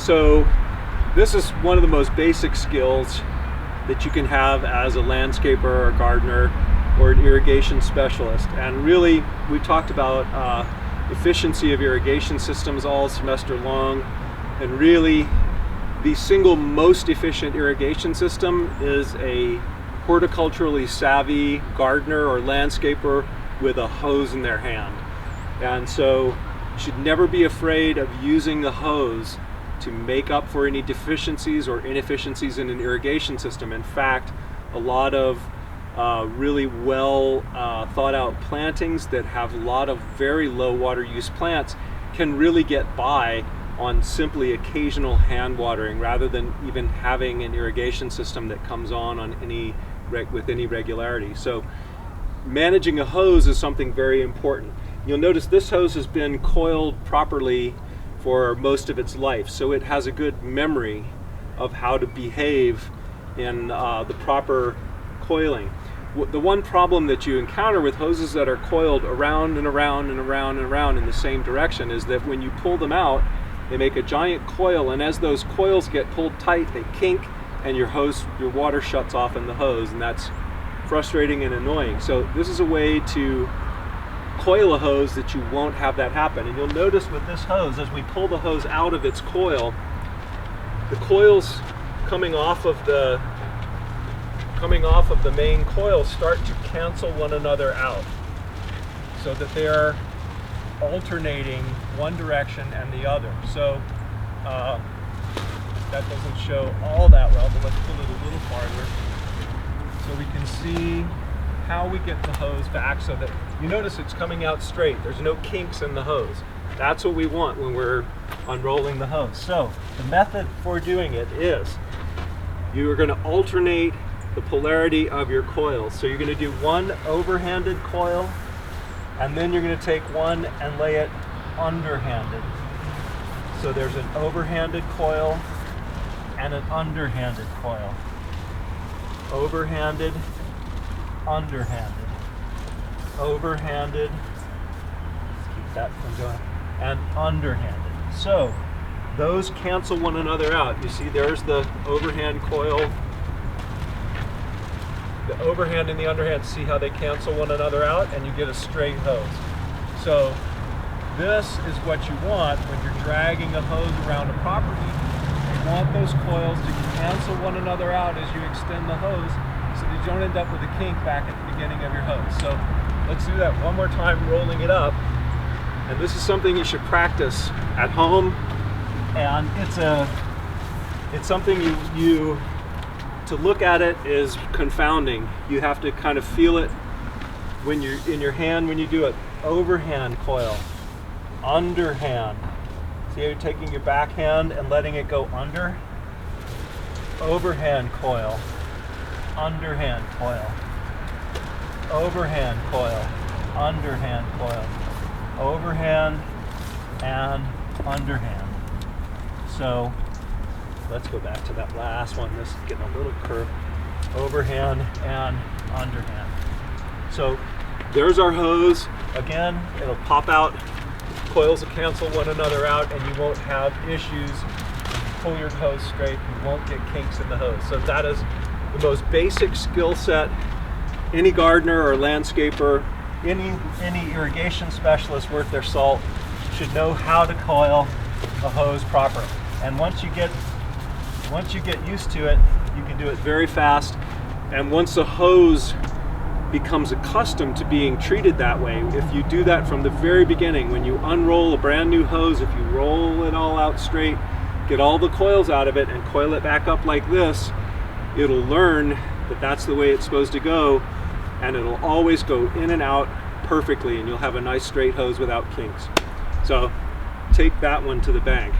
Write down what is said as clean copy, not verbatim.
So this is one of the most basic skills that you can have as a landscaper or gardener or an irrigation specialist. And really, we talked about efficiency of irrigation systems all semester long, and really the single most efficient irrigation system is a horticulturally savvy gardener or landscaper with a hose in their hand. And so you should never be afraid of using the hose to make up for any deficiencies or inefficiencies in an irrigation system. In fact, a lot of really well thought out plantings that have a lot of very low water use plants can really get by on simply occasional hand watering rather than even having an irrigation system that comes on with any regularity. So managing a hose is something very important. You'll notice this hose has been coiled properly for most of its life, so it has a good memory of how to behave in the proper coiling. The one problem that you encounter with hoses that are coiled around and around and around and around in the same direction is that when you pull them out, they make a giant coil, and as those coils get pulled tight, they kink and your water shuts off in the hose, and that's frustrating and annoying. So this is a way to coil a hose that you won't have that happen. And you'll notice with this hose, as we pull the hose out of its coil, the coils coming off of the main coil start to cancel one another out, so that they are alternating one direction and the other. So that doesn't show all that well, but let's pull it a little farther so we can see how we get the hose back so that you notice it's coming out straight. There's no kinks in the hose. That's what we want when we're unrolling the hose. So the method for doing it is you are going to alternate the polarity of your coils. So you're going to do one overhanded coil, and then you're going to take one and lay it underhanded. So there's an overhanded coil and an underhanded coil. Overhanded, underhanded, overhanded, let's keep that from going, and underhanded. So those cancel one another out. You see there's the overhand coil, the overhand and the underhand, see how they cancel one another out, and you get a straight hose. So this is what you want when you're dragging a hose around a property. You want those coils to cancel one another out as you extend the hose so that you don't end up with a kink back at the beginning of your hose. So let's do that one more time, rolling it up. And this is something you should practice at home. And it's something to look at it is confounding. You have to kind of feel it when you're in your hand when you do it. Overhand coil, underhand. See how you're taking your backhand and letting it go under? Overhand coil, underhand coil, overhand coil, underhand coil, overhand and underhand. So let's go back to that last one. This is getting a little curved. Overhand and underhand. So there's our hose. Again, it'll pop out. Coils will cancel one another out, and you won't have issues. Pull your hose straight, you won't get kinks in the hose. So that is the most basic skill set any gardener or landscaper, any irrigation specialist worth their salt should know how to coil a hose properly. And once you get used to it, you can do it very fast. And once the hose becomes accustomed to being treated that way, if you do that from the very beginning, when you unroll a brand new hose, if you roll it all out straight, get all the coils out of it and coil it back up like this, it'll learn that that's the way it's supposed to go, and it'll always go in and out perfectly, and you'll have a nice straight hose without kinks. So take that one to the bank.